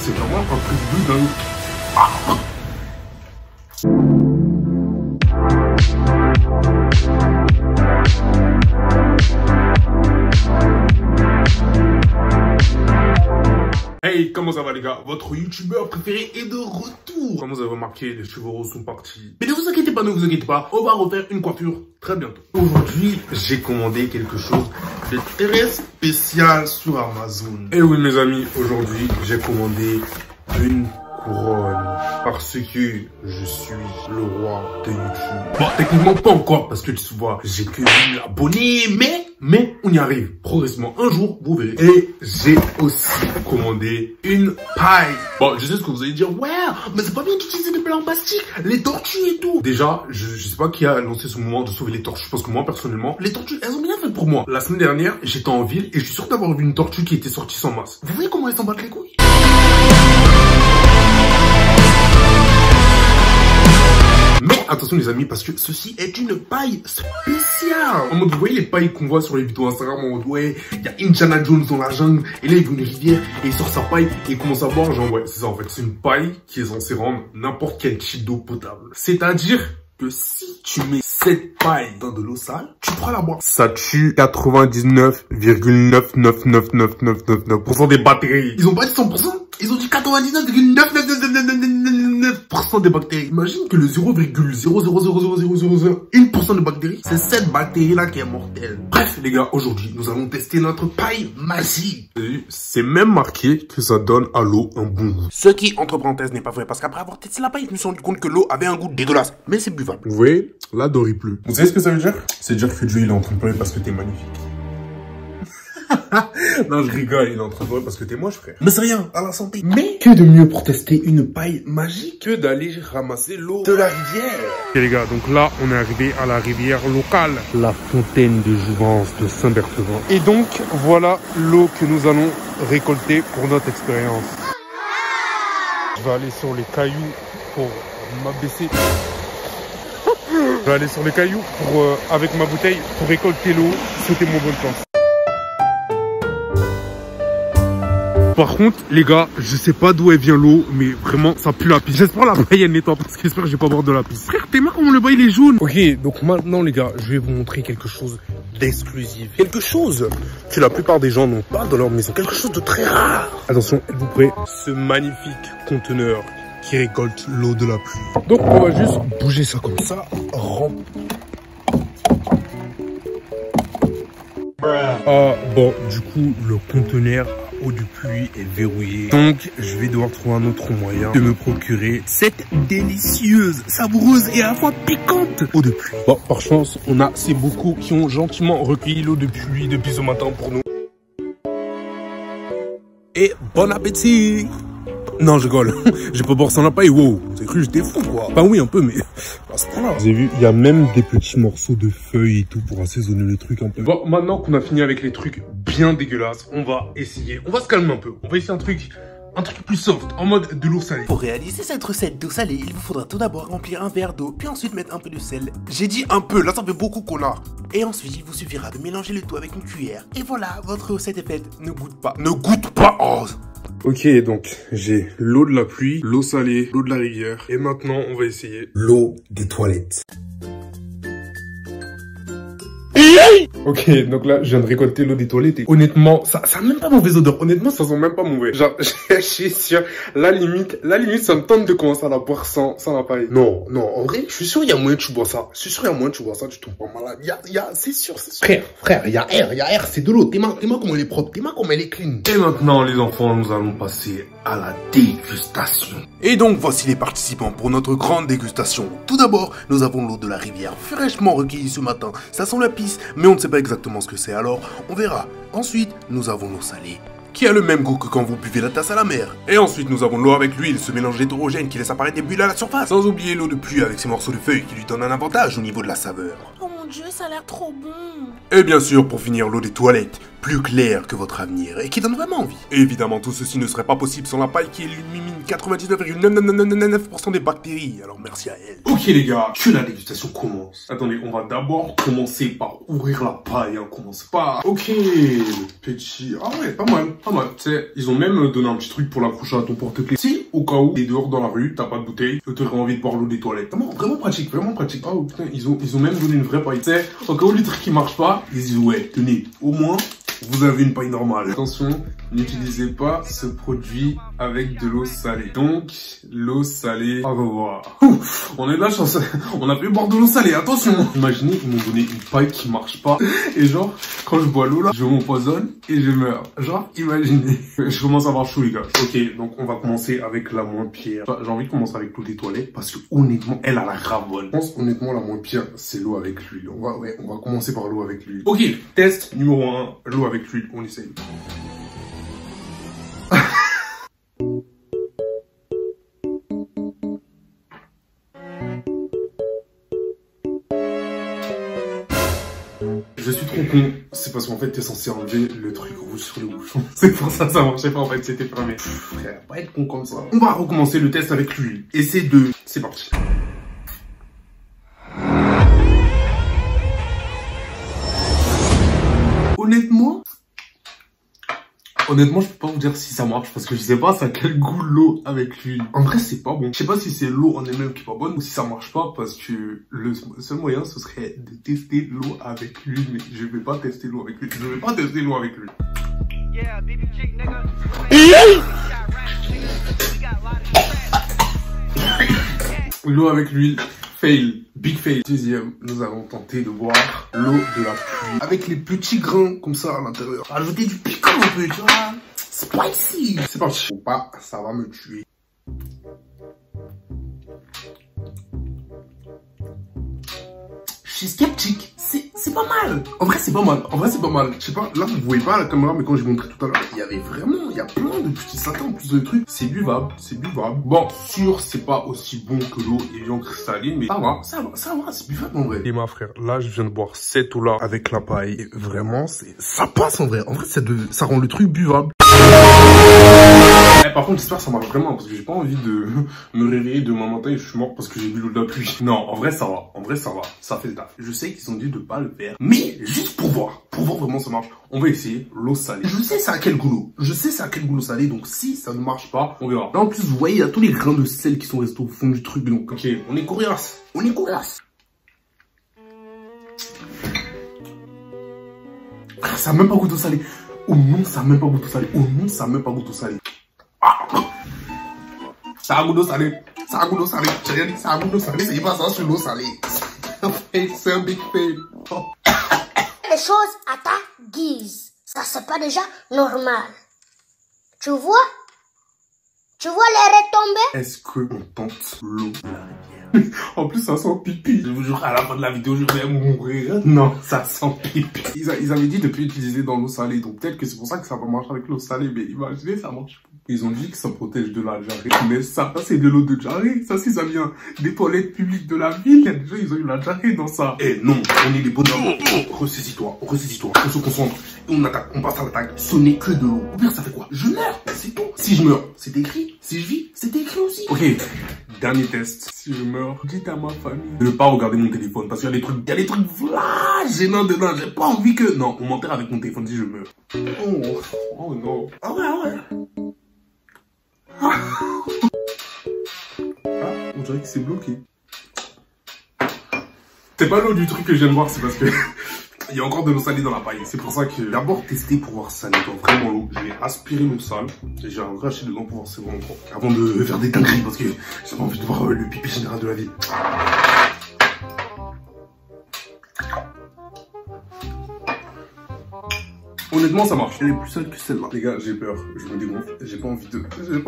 c'est vraiment un truc de dingue. Ah. Hey, comment ça va les gars? Votre youtubeur préféré est de retour. Comme vous avez remarqué, les cheveux roses sont partis. Mais ne vous inquiétez pas, ne vous inquiétez pas. On va refaire une coiffure très bientôt. Aujourd'hui, j'ai commandé quelque chose de très spécial sur Amazon. Et oui mes amis, aujourd'hui, j'ai commandé une couronne. Parce que je suis le roi de YouTube. Bon, techniquement pas encore, parce que tu vois, j'ai que 1000 abonnés, mais on y arrive progressivement. Un jour, vous verrez. Et j'ai aussi commandé une paille. Bon, je sais ce que vous allez dire. Ouais, mais c'est pas bien d'utiliser des plats en plastique, les tortues et tout. Déjà, je sais pas qui a lancé ce moment de sauver les tortues, parce que moi, personnellement, les tortues, elles ont bien fait pour moi. La semaine dernière, j'étais en ville et je suis sûr d'avoir vu une tortue qui était sortie sans masque. Vous voyez comment elles s'en battent les couilles? Mais attention les amis, parce que ceci est une paille spéciale. En mode, vous voyez les pailles qu'on voit sur les vidéos Instagram, en mode, ouais, il y a Indiana Jones dans la jungle, et là il voit une rivière, et il sort sa paille, et il commence à boire, genre ouais, c'est ça en fait, c'est une paille qui est censée rendre n'importe quel type d'eau potable. C'est-à-dire que si tu mets cette paille dans de l'eau sale, tu pourras la boire. Ça tue 99,9999999% des bactéries. Ils ont pas dit 100%, ils ont dit 99,99999% des bactéries. Imagine que le 0,0000001% de bactéries, c'est cette bactérie-là qui est mortelle. Bref, les gars, aujourd'hui, nous allons tester notre paille magique. C'est même marqué que ça donne à l'eau un bon goût. Ce qui, entre parenthèses, n'est pas vrai, parce qu'après avoir testé la paille, je me suis rendu compte que l'eau avait un goût dégueulasse. Mais c'est buvable. Vous voyez, là, d'or il pleut. Vous savez ce que ça veut dire? C'est dire que Dieu, il est en train de pleurer parce que t'es magnifique. Non, je rigole, il est en train de pleurer parce que t'es moche, frère. Mais c'est rien, à la santé. Mais que de mieux pour tester une paille magique que d'aller ramasser l'eau de la rivière. Ok les gars, donc là, on est arrivé à la rivière locale, la fontaine de jouvence de Saint-Berthevin. Et donc, voilà l'eau que nous allons récolter pour notre expérience. Je vais aller sur les cailloux pour m'abaisser. Je vais aller sur les cailloux pour, avec ma bouteille pour récolter l'eau. C'était mon bonne chance. Par contre, les gars, je sais pas d'où elle vient l'eau, mais vraiment, ça pue la pisse. J'espère la paille, elle nettoie, parce que j'espère que je vais pas boire de la pisse. Frère, t'es marre comment le bail il est jaune. Ok, donc maintenant, les gars, je vais vous montrer quelque chose d'exclusif. Quelque chose que la plupart des gens n'ont pas dans leur maison. Quelque chose de très rare. Attention, êtes-vous prêts? Ce magnifique conteneur qui récolte l'eau de la pluie. Donc, on va juste bouger ça comme ça. Ah, bon, du coup, le conteneur eau de pluie est verrouillé. Donc, je vais devoir trouver un autre moyen de me procurer cette délicieuse, savoureuse et à la fois piquante eau de pluie. Bon, par chance, on a ces bocaux qui ont gentiment recueilli l'eau de pluie depuis ce matin pour nous. Et bon appétit! Non, je rigole. J'ai pas boire sans la paille, wow. C'est cru, j'étais fou, quoi. Enfin, oui, un peu, mais à ce point-là. Vous avez vu, il y a même des petits morceaux de feuilles et tout pour assaisonner le truc un peu. Bon, maintenant qu'on a fini avec les trucs bien dégueulasses, on va essayer. On va se calmer un peu. On va essayer un truc plus soft, en mode de l'eau salée. Pour réaliser cette recette d'eau salée, il vous faudra tout d'abord remplir un verre d'eau, puis ensuite mettre un peu de sel. J'ai dit un peu, là ça fait beaucoup qu'on a. Et ensuite, il vous suffira de mélanger le tout avec une cuillère. Et voilà, votre recette est faite. Ne goûte pas. Ne goûte pas, oh. Ok, donc j'ai l'eau de la pluie, l'eau salée, l'eau de la rivière. Et maintenant, on va essayer l'eau des toilettes. Ok, donc là, je viens de récolter l'eau des toilettes et honnêtement, ça a même pas mauvaise odeur. Honnêtement, ça sent même pas mauvais. Genre, j'ai sûr, la limite, ça me tente de commencer à la boire sans la paille. Non, en vrai, je suis sûr, il y a moyen que tu bois ça. Je suis sûr, il y a moyen que tu bois ça, tu tombes pas malade. C'est sûr. Frère, il y a air, c'est de l'eau. Tes mains, comment elle est propre, tes mains, comment elle est clean. Et maintenant, les enfants, nous allons passer à la dégustation. Et donc, voici les participants pour notre grande dégustation. Tout d'abord, nous avons l'eau de la rivière, fraîchement recueillie ce matin. Ça sent la pisse, mais on ne sait pas exactement ce que c'est, alors on verra. Ensuite, nous avons l'eau salée, qui a le même goût que quand vous buvez la tasse à la mer. Et ensuite, nous avons l'eau avec l'huile, ce mélange hétérogène qui laisse apparaître des bulles à la surface. Sans oublier l'eau de pluie avec ses morceaux de feuilles qui lui donnent un avantage au niveau de la saveur. Oh mon dieu, ça a l'air trop bon. Et bien sûr, pour finir, l'eau des toilettes, plus clair que votre avenir et qui donne vraiment envie. Et évidemment, tout ceci ne serait pas possible sans la paille qui élimine 99,999% des bactéries, alors merci à elle. Ok les gars, que la dégustation commence. Attendez, on va d'abord commencer par ouvrir la paille, hein, commence pas. Ok, le petit... Ah ouais, pas mal, pas mal. Tu sais, ils ont même donné un petit truc pour l'accrocher à ton porte-clés. Si, au cas où, t'es dehors dans la rue, t'as pas de bouteille, t'aurais envie de boire l'eau des toilettes. Vraiment pratique, vraiment pratique. Oh putain, ils ont même donné une vraie paille. Tu sais, au cas où les trucs qui marchent pas, ils disent ouais, tenez, au moins... vous avez une paille normale. Attention, n'utilisez pas ce produit avec de l'eau salée. Donc, l'eau salée, au revoir. On est de la chance, on a pu boire de l'eau salée, attention. Imaginez, ils m'ont donné une paille qui marche pas. Et genre, quand je bois l'eau là, je m'empoisonne et je meurs. Genre, imaginez. Je commence à avoir chaud les gars. Ok, donc on va commencer avec la moins pire. J'ai envie de commencer avec l'eau des toilettes parce que honnêtement, elle a la grave bonne. Je pense honnêtement, la moins pire, c'est l'eau avec l'huile. On va commencer par l'eau avec l'huile. Ok, test numéro 1, l'eau avec l'huile, on essaye. Je suis trop con, c'est parce qu'en fait t'es censé enlever le truc rouge sur le bouchon. C'est pour ça marchait pas en fait, c'était fermé. Frère, pas être con comme ça. On va recommencer le test avec l'huile. Et c'est deux. C'est parti. Honnêtement, je peux pas vous dire si ça marche parce que je sais pas ça a quel goût l'eau avec l'huile. En vrai, c'est pas bon. Je sais pas si c'est l'eau en elle-même qui est pas bonne ou si ça marche pas parce que le seul moyen ce serait de tester l'eau avec l'huile, mais je vais pas tester l'eau avec l'huile. Je vais pas tester l'eau avec l'huile. L'eau avec l'huile, fail, big fail. Deuxième, nous allons tenter de boire l'eau de la pluie avec les petits grains comme ça à l'intérieur. Rajouter du piquant un peu, tu vois. Spicy. C'est parti. Faut pas, ça va me tuer. Je suis sceptique. C'est pas mal. En vrai, c'est pas mal. En vrai, c'est pas mal. Je sais pas, là, vous voyez pas à la caméra, mais quand j'ai montré tout à l'heure, il y avait vraiment, il y a plein de petits satins en plus de trucs. C'est buvable, c'est buvable. Bon, sûr, c'est pas aussi bon que l'eau Evian cristalline, mais ça va, c'est buvable en vrai. Et ma frère, là, je viens de boire cette eau-là avec la paille. Et vraiment, ça passe en vrai. En vrai, ça rend le truc buvable. Par contre, j'espère que ça marche vraiment parce que j'ai pas envie de me réveiller demain matin et je suis mort parce que j'ai bu l'eau de la pluie. Non, en vrai, ça va. En vrai, ça va. Ça fait le taf. Je sais qu'ils ont dit de pas le faire, mais juste pour voir vraiment ça marche. On va essayer l'eau salée. Je sais ça a quel goût l'eau. Je sais ça a quel goût l'eau salée. Donc si ça ne marche pas, on verra. Là, en plus, vous voyez, il y a tous les grains de sel qui sont restés au fond du truc. Donc, ok, on est coriace. On est coriace. Frère, ça a même pas goût d'eau salée. Oh non, ça a même pas goût d'eau salée. Oh non, ça a même pas goût d'eau salée. Ça a goût d'eau salée. Ça a goût d'eau salée. J'ai rien dit, ça a goût d'eau salée. C'est pas ça sur l'eau salée. C'est un big fail. Les choses à ta guise. Ça, c'est pas déjà normal. Tu vois les retombées? Est-ce qu'on tente l'eau de la rivière? En plus, ça sent pipi. Je vous jure, à la fin de la vidéo, je vais mourir. Non, ça sent pipi. Ils avaient dit de plus utiliser dans l'eau salée. Donc peut-être que c'est pour ça que ça va marcher avec l'eau salée. Mais imaginez, ça marche pas. Ils ont dit que ça protège de la diarrhée. Mais ça c'est de l'eau de diarrhée. Ça, si ça vient des toilettes publiques de la ville. Il y a des gens, ils ont eu la diarrhée dans ça. Eh non, on est des bonhommes. Ressaisis-toi, on se concentre. Et on attaque, on passe à l'attaque. Ce n'est que de l'eau. Au pire, ça fait quoi? Je meurs, c'est tout. Si je meurs, c'est écrit. Si je vis, c'est écrit aussi. Ok, dernier test. Si je meurs, dites à ma famille de ne pas regarder mon téléphone. Parce qu'il y a des trucs, gênants dedans. J'ai pas envie que... Non, on m'enterre avec mon téléphone si je meurs. Oh non. Ah ouais. Ah, on dirait que c'est bloqué. C'est pas l'eau du truc que je viens de voir, c'est parce que il y a encore de l'eau salée dans la paille. C'est pour ça que d'abord tester pour voir si ça nettoie vraiment l'eau. J'ai aspiré l'eau sale et j'ai arraché dedans pour voir si c'est vraiment propre. Avant de faire des dingueries parce que j'ai pas envie de voir le pipi général de la ville. Honnêtement, ça marche. Elle est plus sale que celle-là. Les gars, j'ai peur. Je me dégonfle. J'ai pas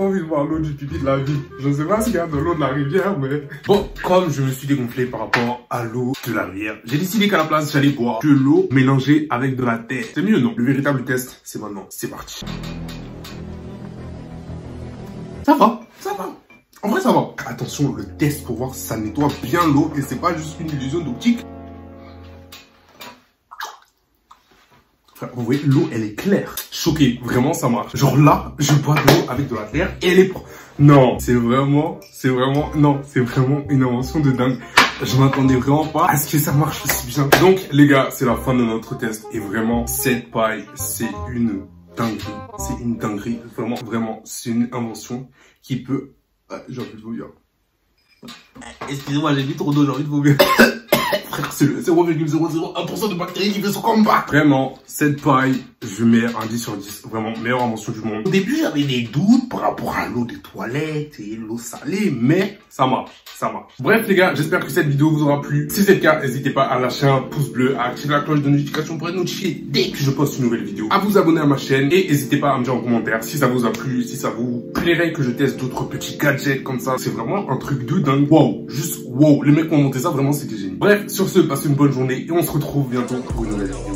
envie de voir l'eau du pipi de la vie. Je sais pas s'il y a de l'eau de la rivière, mais... Bon, comme je me suis dégonflé par rapport à l'eau de la rivière, j'ai décidé qu'à la place, j'allais boire de l'eau mélangée avec de la terre. C'est mieux, non? Le véritable test, c'est maintenant. C'est parti. Ça va. En vrai, ça va. Attention, le test pour voir si ça nettoie bien l'eau et c'est pas juste une illusion d'optique. Enfin, vous voyez, l'eau, elle est claire. Choqué, vraiment, ça marche. Genre là, je bois de l'eau avec de la terre et elle est propre. Non, c'est vraiment une invention de dingue. Je m'attendais vraiment pas à ce que ça marche aussi bien. Donc, les gars, c'est la fin de notre test. Et vraiment, cette paille, c'est une dinguerie. C'est une dinguerie. Vraiment, c'est une invention qui peut... j'ai envie de vomir. Excusez-moi, j'ai mis trop d'eau, j'ai envie de vomir. Frère, c'est le 0,001% de bactéries qui fait son combat. Vraiment, cette paille, je mets un 10 sur 10. Vraiment, meilleure invention du monde. Au début, j'avais des doutes par rapport à l'eau des toilettes et l'eau salée, mais ça marche. Ça marche. Bref les gars, j'espère que cette vidéo vous aura plu. Si c'est le cas, n'hésitez pas à lâcher un pouce bleu, à activer la cloche de notification pour être notifié dès que je poste une nouvelle vidéo, à vous abonner à ma chaîne et n'hésitez pas à me dire en commentaire si ça vous a plu, si ça vous plairait que je teste d'autres petits gadgets comme ça. C'est vraiment un truc de dingue. Wow, juste wow. Les mecs qui ont monté ça, vraiment c'était génial. Bref, sur ce, passez une bonne journée et on se retrouve bientôt pour une nouvelle vidéo.